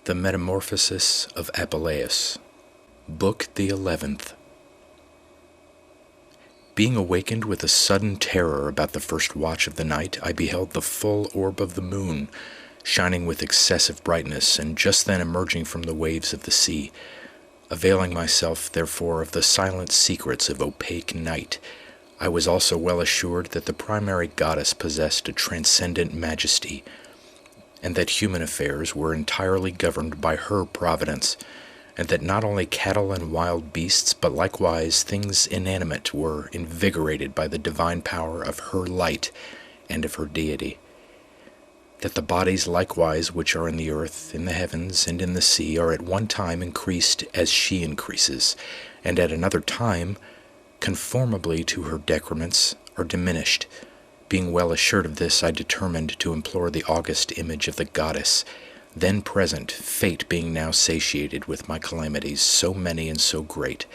The Metamorphosis of Apuleius, Book the 11th. Being awakened with a sudden terror about the first watch of the night, I beheld the full orb of the moon, shining with excessive brightness, and just then emerging from the waves of the sea. Availing myself, therefore, of the silent secrets of opaque night, I was also well assured that the primary goddess possessed a transcendent majesty, and that human affairs were entirely governed by her providence, and that not only cattle and wild beasts, but likewise things inanimate, were invigorated by the divine power of her light and of her deity. That the bodies likewise which are in the earth, in the heavens, and in the sea, are at one time increased as she increases, and at another time, conformably to her decrements, are diminished. Being well assured of this, I determined to implore the august image of the goddess, then present, fate being now satiated with my calamities, so many and so great,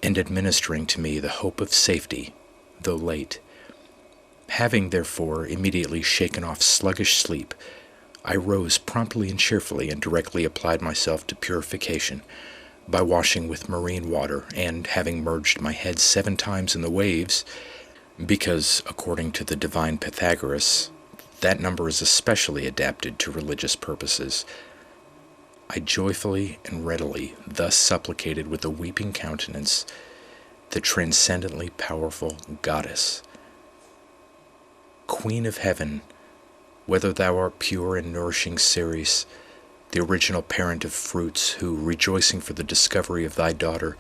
and administering to me the hope of safety, though late. Having, therefore, immediately shaken off sluggish sleep, I rose promptly and cheerfully, and directly applied myself to purification, by washing with marine water, and having merged my head 7 times in the waves, because, according to the divine Pythagoras, that number is especially adapted to religious purposes, I joyfully and readily thus supplicated with a weeping countenance the transcendently powerful goddess. Queen of heaven, whether thou art pure and nourishing Ceres, the original parent of fruits, who, rejoicing for the discovery of thy daughter,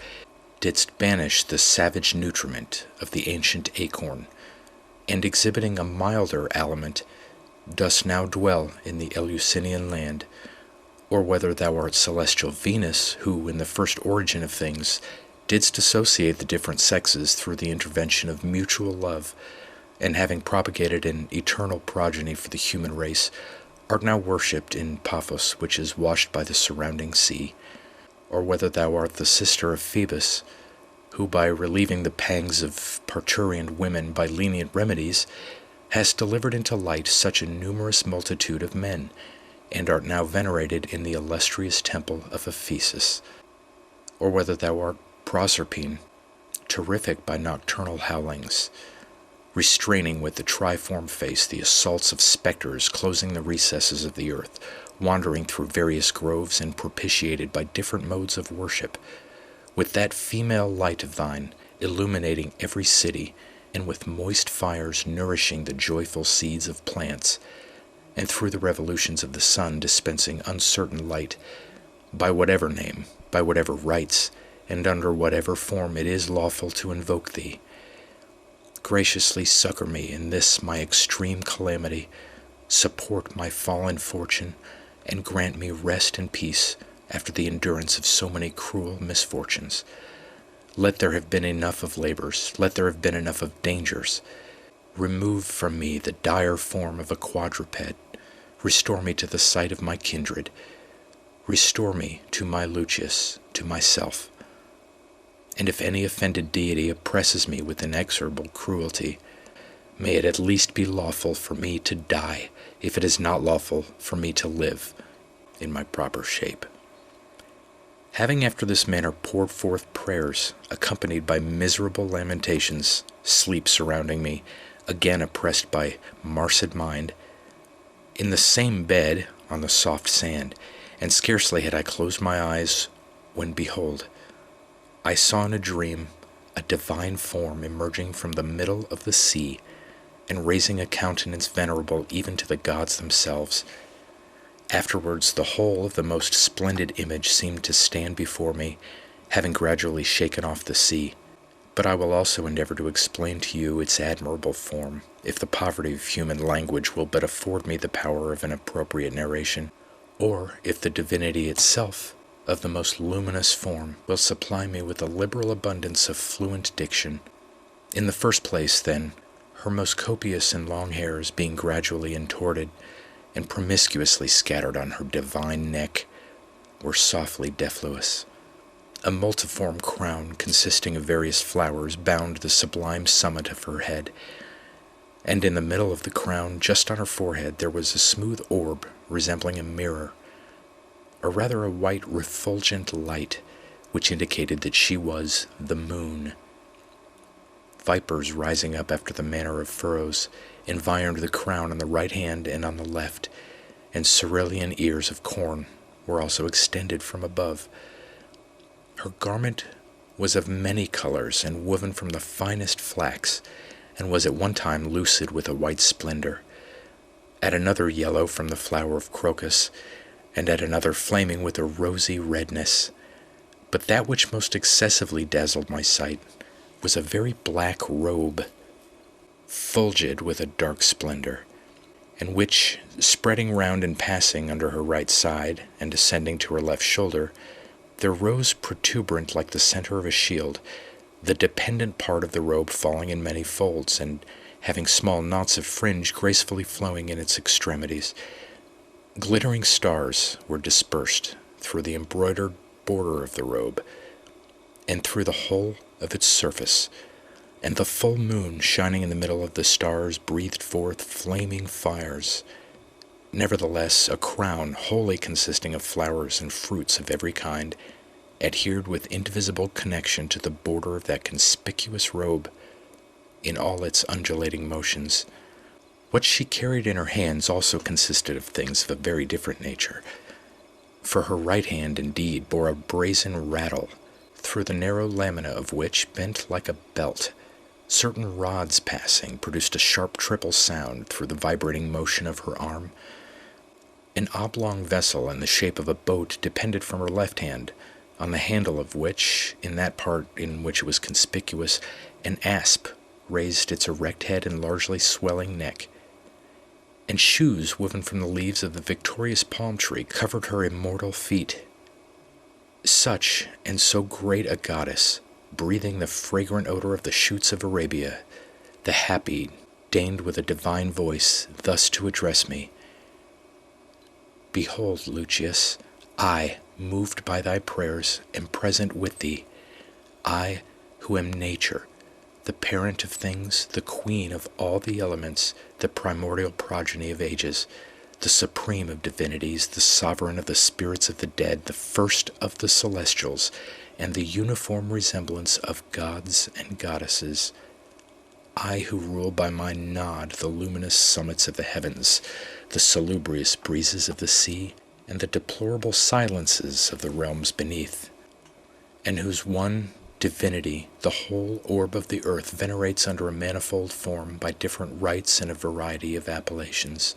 didst banish the savage nutriment of the ancient acorn, and exhibiting a milder aliment, dost now dwell in the Eleusinian land, or whether thou art celestial Venus, who, in the first origin of things, didst associate the different sexes through the intervention of mutual love, and having propagated an eternal progeny for the human race, art now worshipped in Paphos, which is washed by the surrounding sea, or whether thou art the sister of Phoebus, who, by relieving the pangs of parturient women by lenient remedies, hast delivered into light such a numerous multitude of men, and art now venerated in the illustrious temple of Ephesus, or whether thou art Proserpine, terrific by nocturnal howlings, restraining with the triform face the assaults of specters closing the recesses of the earth, wandering through various groves, and propitiated by different modes of worship, with that female light of thine illuminating every city, and with moist fires nourishing the joyful seeds of plants, and through the revolutions of the sun dispensing uncertain light, by whatever name, by whatever rites, and under whatever form it is lawful to invoke thee. Graciously succor me in this my extreme calamity, support my fallen fortune, and grant me rest and peace after the endurance of so many cruel misfortunes. Let there have been enough of labors, let there have been enough of dangers. Remove from me the dire form of a quadruped, restore me to the sight of my kindred, restore me to my Lucius, to myself. And if any offended deity oppresses me with inexorable cruelty, may it at least be lawful for me to die, if it is not lawful for me to live in my proper shape. Having after this manner poured forth prayers, accompanied by miserable lamentations, sleep surrounding me, again oppressed by marcid mind, in the same bed on the soft sand, and scarcely had I closed my eyes, when behold, I saw in a dream a divine form emerging from the middle of the sea, and raising a countenance venerable even to the gods themselves. Afterwards the whole of the most splendid image seemed to stand before me, having gradually shaken off the sea. But I will also endeavor to explain to you its admirable form, if the poverty of human language will but afford me the power of an appropriate narration, or if the divinity itself, of the most luminous form, will supply me with a liberal abundance of fluent diction. In the first place, then, her most copious and long hairs being gradually entorted, and promiscuously scattered on her divine neck, were softly defluous. A multiform crown consisting of various flowers bound the sublime summit of her head, and in the middle of the crown, just on her forehead, there was a smooth orb resembling a mirror, or rather a white refulgent light, which indicated that she was the moon. Vipers rising up after the manner of furrows environed the crown on the right hand and on the left, and cerulean ears of corn were also extended from above. Her garment was of many colors and woven from the finest flax, and was at one time lucid with a white splendor, at another yellow from the flower of crocus, and at another flaming with a rosy redness. But that which most excessively dazzled my sight was a very black robe, fulgid with a dark splendor, and which, spreading round and passing under her right side and descending to her left shoulder, there rose protuberant like the center of a shield, the dependent part of the robe falling in many folds, and having small knots of fringe gracefully flowing in its extremities. Glittering stars were dispersed through the embroidered border of the robe, and through the whole of its surface, and the full moon shining in the middle of the stars breathed forth flaming fires. Nevertheless, a crown wholly consisting of flowers and fruits of every kind adhered with indivisible connection to the border of that conspicuous robe in all its undulating motions. What she carried in her hands also consisted of things of a very different nature, for her right hand indeed bore a brazen rattle, through the narrow lamina of which, bent like a belt, certain rods passing produced a sharp triple sound through the vibrating motion of her arm. An oblong vessel in the shape of a boat depended from her left hand, on the handle of which, in that part in which it was conspicuous, an asp raised its erect head and largely swelling neck, and shoes woven from the leaves of the victorious palm tree covered her immortal feet. Such and so great a goddess, breathing the fragrant odor of the shoots of Arabia, the happy, deigned with a divine voice thus to address me: "Behold, Lucius, I, moved by thy prayers, am present with thee. I, who am nature, the parent of things, the queen of all the elements, the primordial progeny of ages, the supreme of divinities, the sovereign of the spirits of the dead, the first of the celestials, and the uniform resemblance of gods and goddesses. I who rule by my nod the luminous summits of the heavens, the salubrious breezes of the sea, and the deplorable silences of the realms beneath, and whose one divinity the whole orb of the earth venerates under a manifold form by different rites and a variety of appellations.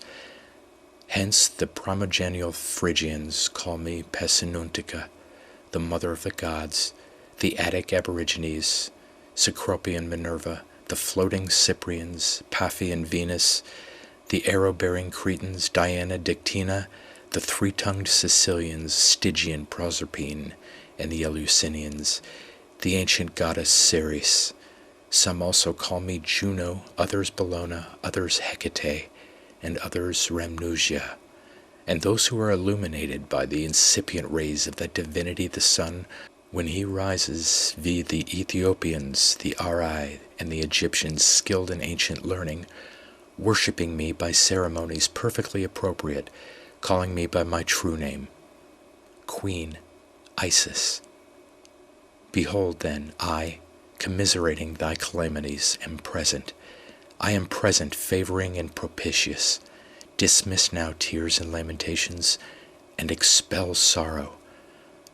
Hence the primogenial Phrygians call me Pessinuntica, the mother of the gods, the Attic aborigines, Cecropian Minerva, the floating Cyprians, Paphian Venus, the arrow-bearing Cretans, Diana Dictina, the three-tongued Sicilians, Stygian Proserpine, and the Eleusinians, the ancient goddess Ceres. Some also call me Juno, others Bellona, others Hecate, and others Rhamnusia. And those who are illuminated by the incipient rays of that divinity the sun, when he rises, viz. The Ethiopians, the Arai, and the Egyptians skilled in ancient learning, worshipping me by ceremonies perfectly appropriate, calling me by my true name, Queen Isis. Behold, then, I, commiserating thy calamities, am present. I am present, favoring and propitious. Dismiss now tears and lamentations, and expel sorrow.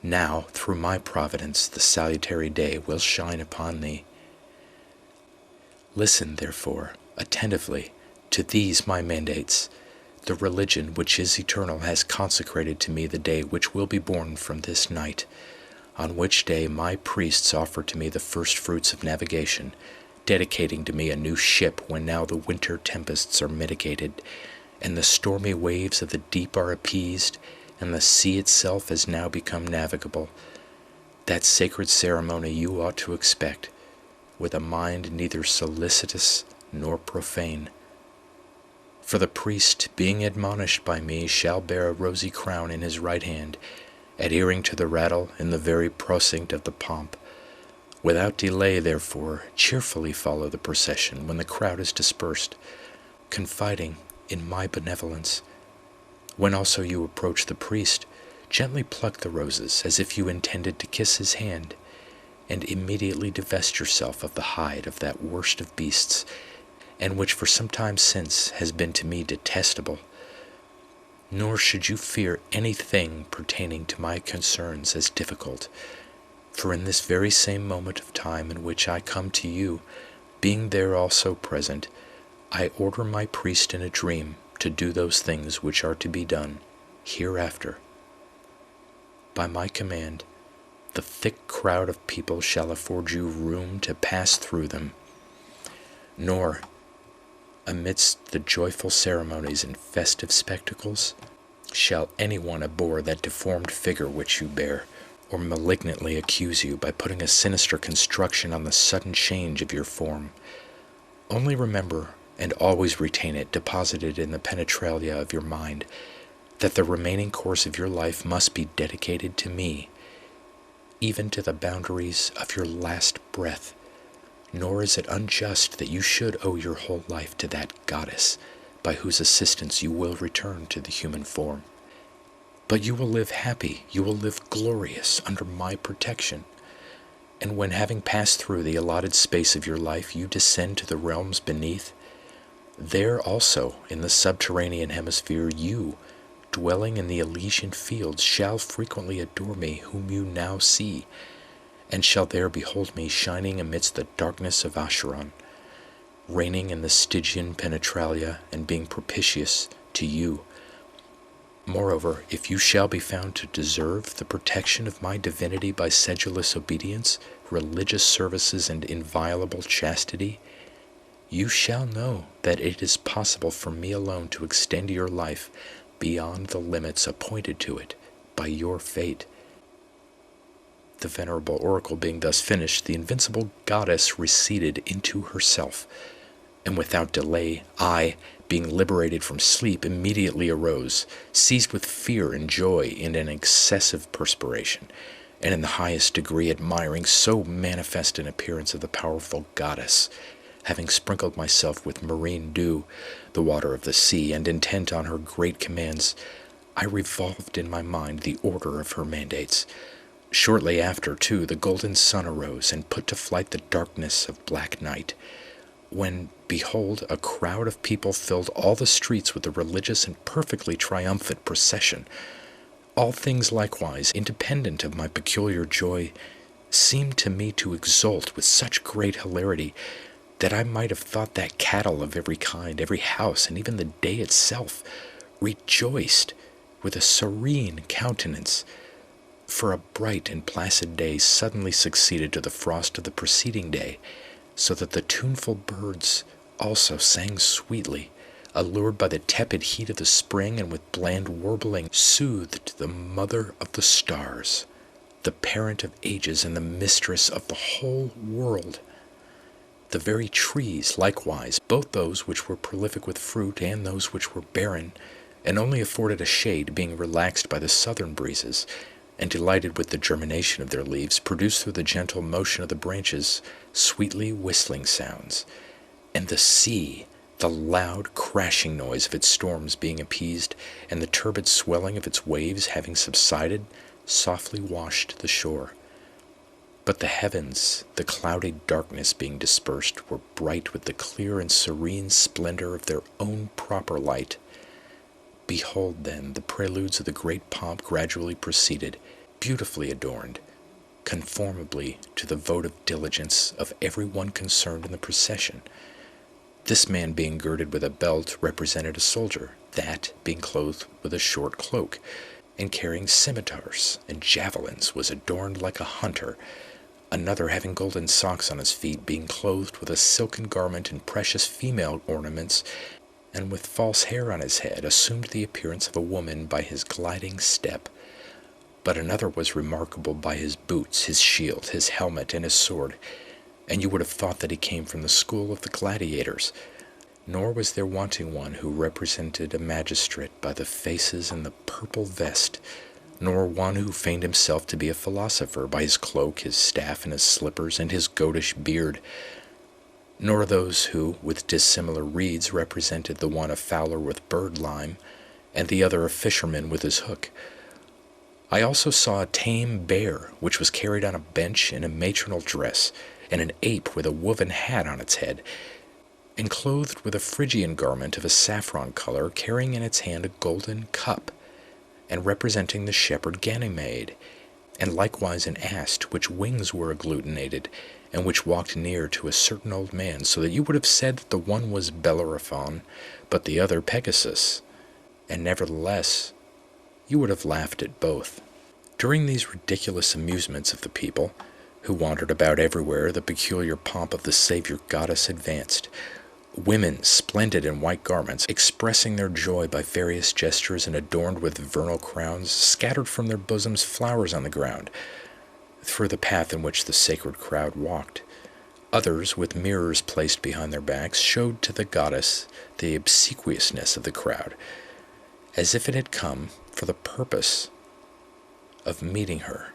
Now, through my providence, the salutary day will shine upon thee. Listen, therefore, attentively to these my mandates. The religion which is eternal has consecrated to me the day which will be born from this night, on which day my priests offer to me the first fruits of navigation, dedicating to me a new ship when now the winter tempests are mitigated, and the stormy waves of the deep are appeased, and the sea itself has now become navigable. That sacred ceremony you ought to expect, with a mind neither solicitous nor profane. For the priest, being admonished by me, shall bear a rosy crown in his right hand, adhering to the rattle in the very procinct of the pomp. Without delay, therefore, cheerfully follow the procession when the crowd is dispersed, confiding in my benevolence. When also you approach the priest, gently pluck the roses as if you intended to kiss his hand, and immediately divest yourself of the hide of that worst of beasts, and which for some time since has been to me detestable. Nor should you fear anything pertaining to my concerns as difficult, for in this very same moment of time in which I come to you, being there also present, I order my priest in a dream to do those things which are to be done hereafter. By my command, the thick crowd of people shall afford you room to pass through them, nor, amidst the joyful ceremonies and festive spectacles, shall anyone abhor that deformed figure which you bear, or malignantly accuse you by putting a sinister construction on the sudden change of your form. Only remember, and always retain it deposited in the penetralia of your mind, that the remaining course of your life must be dedicated to me, even to the boundaries of your last breath, nor is it unjust that you should owe your whole life to that goddess, by whose assistance you will return to the human form. But you will live happy, you will live glorious under my protection, and when having passed through the allotted space of your life you descend to the realms beneath, there also in the subterranean hemisphere you, dwelling in the Elysian fields, shall frequently adore me whom you now see, and shall there behold me shining amidst the darkness of Acheron, reigning in the Stygian penetralia and being propitious to you. Moreover, if you shall be found to deserve the protection of my divinity by sedulous obedience, religious services, and inviolable chastity, you shall know that it is possible for me alone to extend your life beyond the limits appointed to it by your fate. The venerable oracle being thus finished, the invincible goddess receded into herself, and without delay I, being liberated from sleep, immediately arose, seized with fear and joy in an excessive perspiration, and in the highest degree admiring so manifest an appearance of the powerful goddess. Having sprinkled myself with marine dew, the water of the sea, and intent on her great commands, I revolved in my mind the order of her mandates. Shortly after, too, the golden sun arose and put to flight the darkness of black night, when, behold, a crowd of people filled all the streets with a religious and perfectly triumphant procession. All things likewise, independent of my peculiar joy, seemed to me to exult with such great hilarity that I might have thought that cattle of every kind, every house, and even the day itself, rejoiced with a serene countenance, for a bright and placid day suddenly succeeded to the frost of the preceding day, so that the tuneful birds also sang sweetly, allured by the tepid heat of the spring, and with bland warbling soothed the mother of the stars, the parent of ages and the mistress of the whole world. The very trees, likewise, both those which were prolific with fruit and those which were barren, and only afforded a shade, being relaxed by the southern breezes, and delighted with the germination of their leaves, produced through the gentle motion of the branches sweetly whistling sounds. And the sea, the loud crashing noise of its storms being appeased, and the turbid swelling of its waves having subsided, softly washed the shore. But the heavens, the cloudy darkness being dispersed, were bright with the clear and serene splendor of their own proper light. Behold, then, the preludes of the great pomp gradually proceeded, beautifully adorned, conformably to the votive diligence of every one concerned in the procession. This man being girded with a belt represented a soldier, that, being clothed with a short cloak, and carrying scimitars and javelins, was adorned like a hunter. Another, having golden socks on his feet, being clothed with a silken garment and precious female ornaments, and with false hair on his head, assumed the appearance of a woman by his gliding step. But another was remarkable by his boots, his shield, his helmet, and his sword, and you would have thought that he came from the school of the gladiators. Nor was there wanting one who represented a magistrate by the faces and the purple vest, nor one who feigned himself to be a philosopher by his cloak, his staff, and his slippers, and his goatish beard, nor those who, with dissimilar reeds, represented the one a fowler with bird-lime, and the other a fisherman with his hook. I also saw a tame bear, which was carried on a bench in a matronal dress, and an ape with a woven hat on its head, and clothed with a Phrygian garment of a saffron color, carrying in its hand a golden cup, and representing the shepherd Ganymede, and likewise an ass to which wings were agglutinated, and which walked near to a certain old man, so that you would have said that the one was Bellerophon, but the other Pegasus, and nevertheless you would have laughed at both. During these ridiculous amusements of the people, who wandered about everywhere, the peculiar pomp of the Savior Goddess advanced. Women, splendid in white garments, expressing their joy by various gestures and adorned with vernal crowns, scattered from their bosoms flowers on the ground, through the path in which the sacred crowd walked. Others, with mirrors placed behind their backs, showed to the goddess the obsequiousness of the crowd, as if it had come for the purpose of meeting her.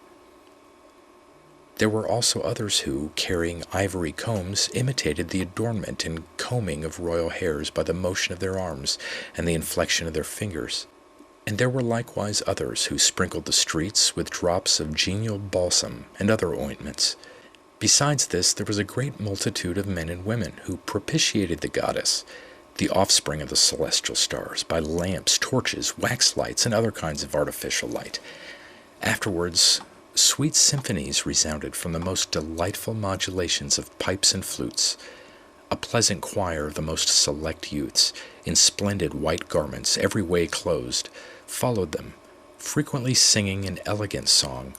There were also others who, carrying ivory combs, imitated the adornment and combing of royal hairs by the motion of their arms and the inflection of their fingers. And there were likewise others who sprinkled the streets with drops of genial balsam and other ointments. Besides this, there was a great multitude of men and women who propitiated the goddess, the offspring of the celestial stars, by lamps, torches, wax lights, and other kinds of artificial light. Afterwards, sweet symphonies resounded from the most delightful modulations of pipes and flutes. A pleasant choir of the most select youths, in splendid white garments, every way closed, followed them, frequently singing an elegant song,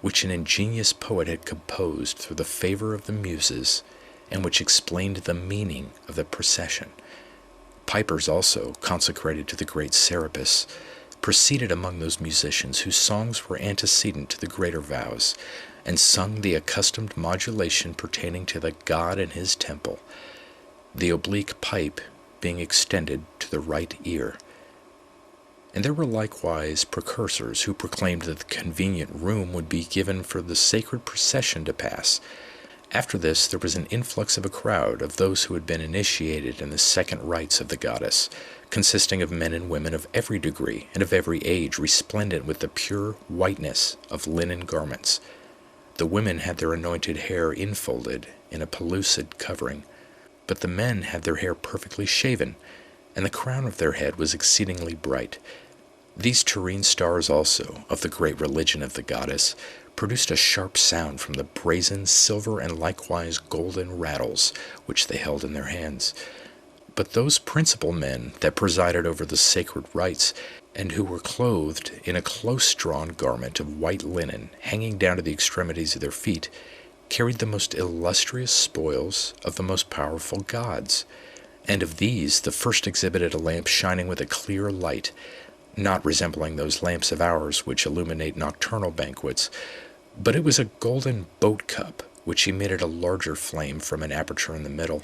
which an ingenious poet had composed through the favor of the muses, and which explained the meaning of the procession. Pipers also, consecrated to the great Serapis, proceeded among those musicians whose songs were antecedent to the greater vows, and sung the accustomed modulation pertaining to the god and his temple, the oblique pipe being extended to the right ear. And there were likewise precursors who proclaimed that the convenient room would be given for the sacred procession to pass. After this, there was an influx of a crowd of those who had been initiated in the second rites of the goddess, consisting of men and women of every degree and of every age, resplendent with the pure whiteness of linen garments. The women had their anointed hair infolded in a pellucid covering, but the men had their hair perfectly shaven, and the crown of their head was exceedingly bright. These terrene stars also, of the great religion of the goddess, produced a sharp sound from the brazen, silver, and likewise golden rattles which they held in their hands. But those principal men that presided over the sacred rites, and who were clothed in a close-drawn garment of white linen, hanging down to the extremities of their feet, carried the most illustrious spoils of the most powerful gods. And of these the first exhibited a lamp shining with a clear light, not resembling those lamps of ours which illuminate nocturnal banquets, but it was a golden boat cup, which emitted a larger flame from an aperture in the middle.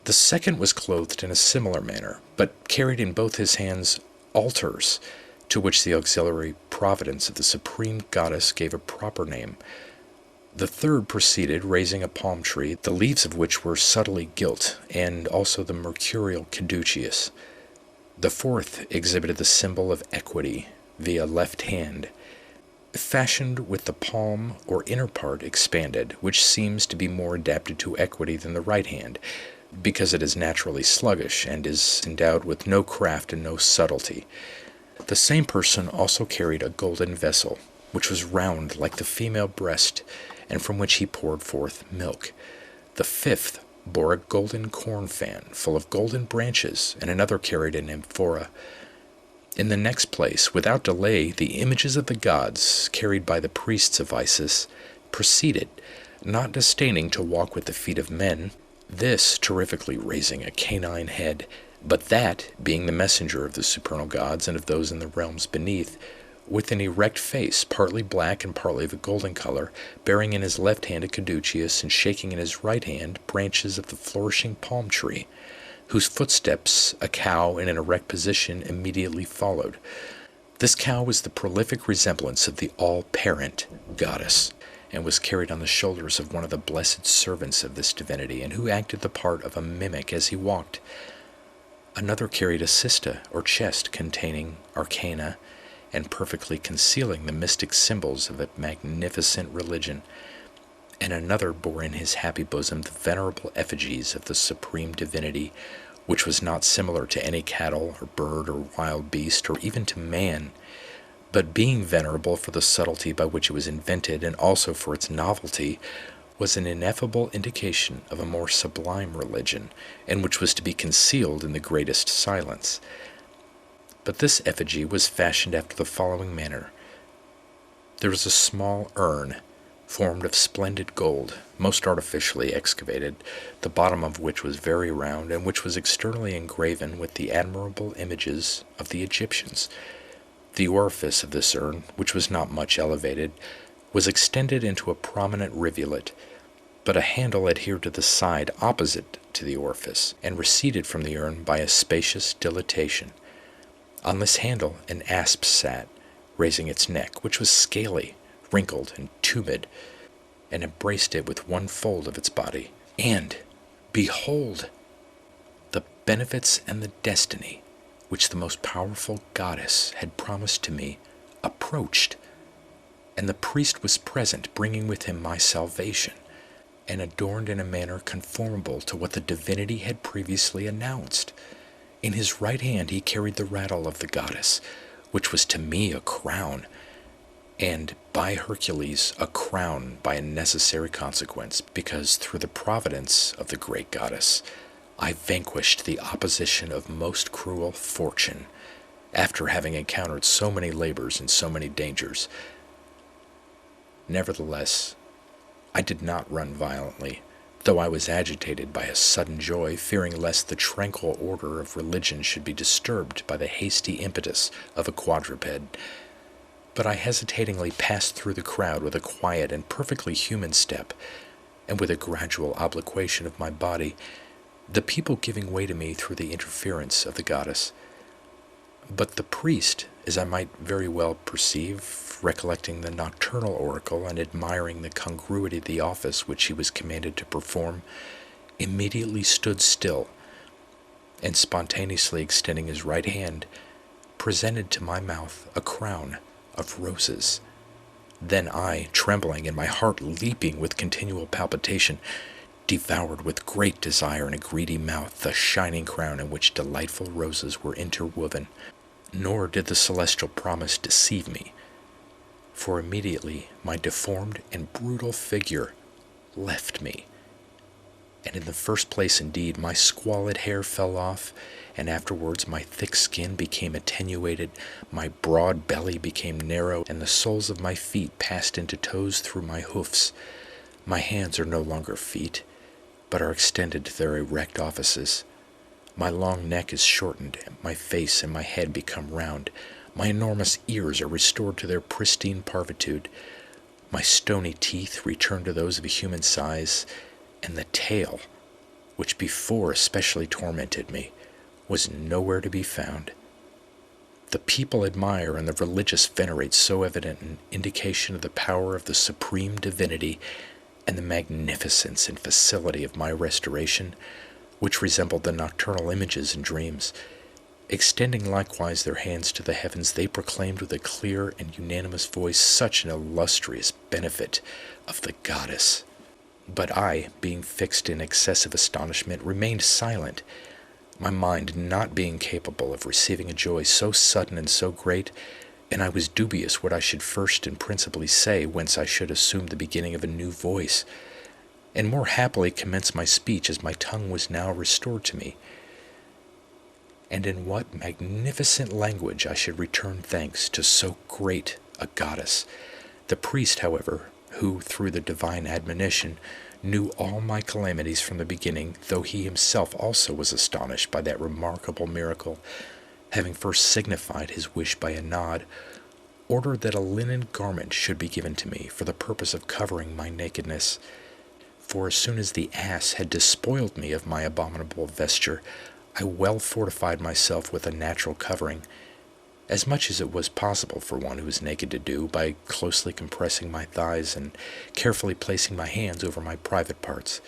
The second was clothed in a similar manner, but carried in both his hands altars, to which the auxiliary providence of the supreme goddess gave a proper name. The third proceeded, raising a palm tree, the leaves of which were subtly gilt, and also the mercurial caduceus. The fourth exhibited the symbol of equity via left hand, fashioned with the palm or inner part expanded, which seems to be more adapted to equity than the right hand, because it is naturally sluggish and is endowed with no craft and no subtlety. The same person also carried a golden vessel, which was round like the female breast, and from which he poured forth milk. The fifth bore a golden corn fan full of golden branches, and another carried an amphora. In the next place, without delay, the images of the gods, carried by the priests of Isis, proceeded, not disdaining to walk with the feet of men, this terrifically raising a canine head, but that, being the messenger of the supernal gods and of those in the realms beneath, with an erect face, partly black and partly of a golden color, bearing in his left hand a caduceus, and shaking in his right hand branches of the flourishing palm tree, whose footsteps a cow in an erect position immediately followed. This cow was the prolific resemblance of the all-parent goddess, and was carried on the shoulders of one of the blessed servants of this divinity, and who acted the part of a mimic as he walked. Another carried a cista, or chest, containing arcana, and perfectly concealing the mystic symbols of a magnificent religion, and another bore in his happy bosom the venerable effigies of the supreme divinity, which was not similar to any cattle or bird or wild beast, or even to man, but being venerable for the subtlety by which it was invented, and also for its novelty, was an ineffable indication of a more sublime religion, and which was to be concealed in the greatest silence. But this effigy was fashioned after the following manner. There was a small urn, formed of splendid gold, most artificially excavated, the bottom of which was very round, and which was externally engraven with the admirable images of the Egyptians. The orifice of this urn, which was not much elevated, was extended into a prominent rivulet, but a handle adhered to the side opposite to the orifice, and receded from the urn by a spacious dilatation. On this handle an asp sat, raising its neck, which was scaly, wrinkled, and tumid, and embraced it with one fold of its body. And, behold, the benefits and the destiny which the most powerful goddess had promised to me approached, and the priest was present, bringing with him my salvation, and adorned in a manner conformable to what the divinity had previously announced. In his right hand he carried the rattle of the goddess, which was to me a crown, and by Hercules a crown by a necessary consequence, because through the providence of the great goddess I vanquished the opposition of most cruel fortune, after having encountered so many labors and so many dangers. Nevertheless, I did not run violently, though I was agitated by a sudden joy, fearing lest the tranquil order of religion should be disturbed by the hasty impetus of a quadruped. But I hesitatingly passed through the crowd with a quiet and perfectly human step, and with a gradual obliquation of my body, the people giving way to me through the interference of the goddess. But the priest, as I might very well perceive, recollecting the nocturnal oracle and admiring the congruity of the office which he was commanded to perform, immediately stood still, and spontaneously extending his right hand, presented to my mouth a crown of roses. Then I, trembling and my heart leaping with continual palpitation, devoured with great desire in a greedy mouth the shining crown in which delightful roses were interwoven. Nor did the celestial promise deceive me, for immediately my deformed and brutal figure left me, and in the first place indeed my squalid hair fell off, and afterwards my thick skin became attenuated, my broad belly became narrow, and the soles of my feet passed into toes through my hoofs. My hands are no longer feet, but are extended to their erect offices. My long neck is shortened, and my face and my head become round. My enormous ears are restored to their pristine parvitude. My stony teeth return to those of a human size, and the tail, which before especially tormented me, was nowhere to be found. The people admire and the religious venerate so evident an indication of the power of the supreme divinity and the magnificence and facility of my restoration, which resembled the nocturnal images in dreams. Extending likewise their hands to the heavens, they proclaimed with a clear and unanimous voice such an illustrious benefit of the goddess. But I, being fixed in excessive astonishment, remained silent, my mind not being capable of receiving a joy so sudden and so great, and I was dubious what I should first and principally say, whence I should assume the beginning of a new voice, and more happily commence my speech, as my tongue was now restored to me, and in what magnificent language I should return thanks to so great a goddess. The priest, however, who, through the divine admonition, knew all my calamities from the beginning, though he himself also was astonished by that remarkable miracle, having first signified his wish by a nod, ordered that a linen garment should be given to me for the purpose of covering my nakedness. For as soon as the ass had despoiled me of my abominable vesture, I well fortified myself with a natural covering, as much as it was possible for one who was naked to do, by closely compressing my thighs and carefully placing my hands over my private parts.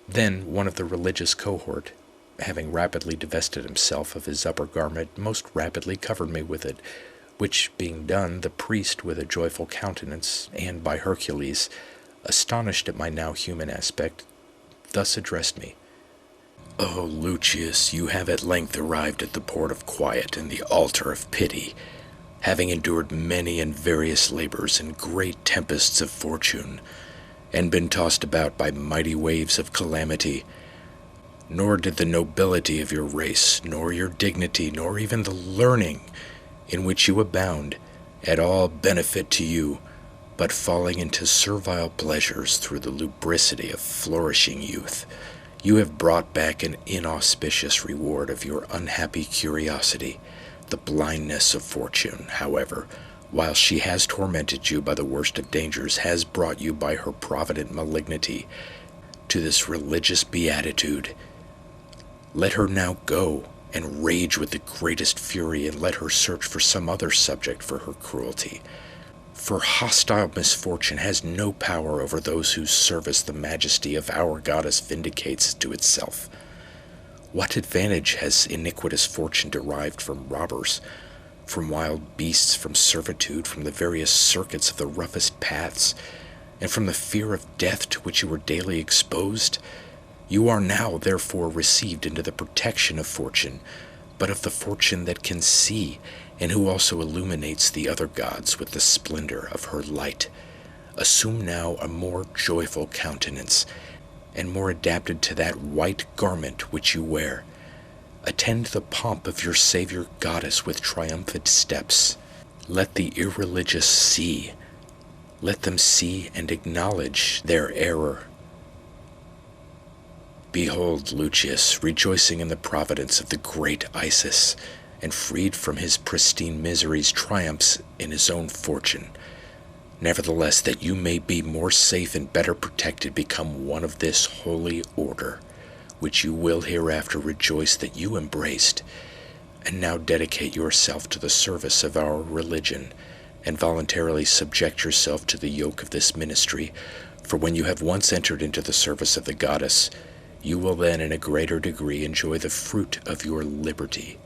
Then one of the religious cohort, having rapidly divested himself of his upper garment, most rapidly covered me with it, Which being done, the priest, with a joyful countenance, and by Hercules, astonished at my now human aspect, thus addressed me. O Lucius, you have at length arrived at the port of quiet and the altar of pity, having endured many and various labors and great tempests of fortune, and been tossed about by mighty waves of calamity. Nor did the nobility of your race, nor your dignity, nor even the learning in which you abound, at all benefit to you, but falling into servile pleasures through the lubricity of flourishing youth, you have brought back an inauspicious reward of your unhappy curiosity. The blindness of fortune, however, while she has tormented you by the worst of dangers, has brought you by her provident malignity to this religious beatitude. Let her now go and rage with the greatest fury, and let her search for some other subject for her cruelty. For hostile misfortune has no power over those whose service the majesty of our goddess vindicates to itself. What advantage has iniquitous fortune derived from robbers, from wild beasts, from servitude, from the various circuits of the roughest paths, and from the fear of death to which you were daily exposed? You are now, therefore, received into the protection of fortune, but of the fortune that can see, and who also illuminates the other gods with the splendor of her light. Assume now a more joyful countenance, and more adapted to that white garment which you wear. Attend the pomp of your Savior Goddess with triumphant steps. Let the irreligious see. Let them see and acknowledge their error. Behold Lucius, rejoicing in the providence of the great Isis, and freed from his pristine miseries, triumphs in his own fortune. Nevertheless, that you may be more safe and better protected, become one of this holy order, which you will hereafter rejoice that you embraced, and now dedicate yourself to the service of our religion, and voluntarily subject yourself to the yoke of this ministry, for when you have once entered into the service of the goddess, you will then in a greater degree enjoy the fruit of your liberty.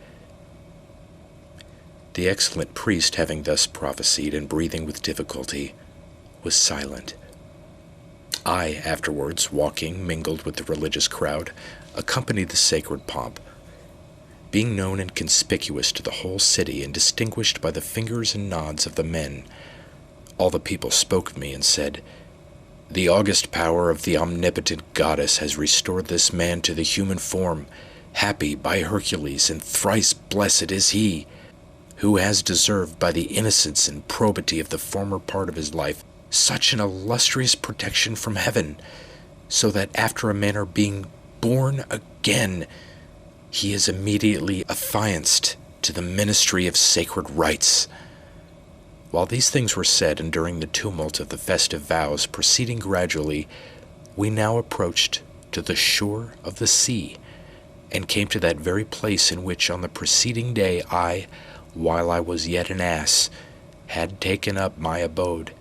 The excellent priest, having thus prophesied and breathing with difficulty, was silent. I afterwards, walking mingled with the religious crowd, accompanied the sacred pomp. Being known and conspicuous to the whole city and distinguished by the fingers and nods of the men, all the people spoke of me and said, "The august power of the omnipotent goddess has restored this man to the human form. Happy by Hercules, and thrice blessed is he, who has deserved by the innocence and probity of the former part of his life such an illustrious protection from heaven, so that after a manner being born again, he is immediately affianced to the ministry of sacred rites." While these things were said, and during the tumult of the festive vows proceeding gradually, we now approached to the shore of the sea, and came to that very place in which on the preceding day I, while I was yet an ass, had taken up my abode.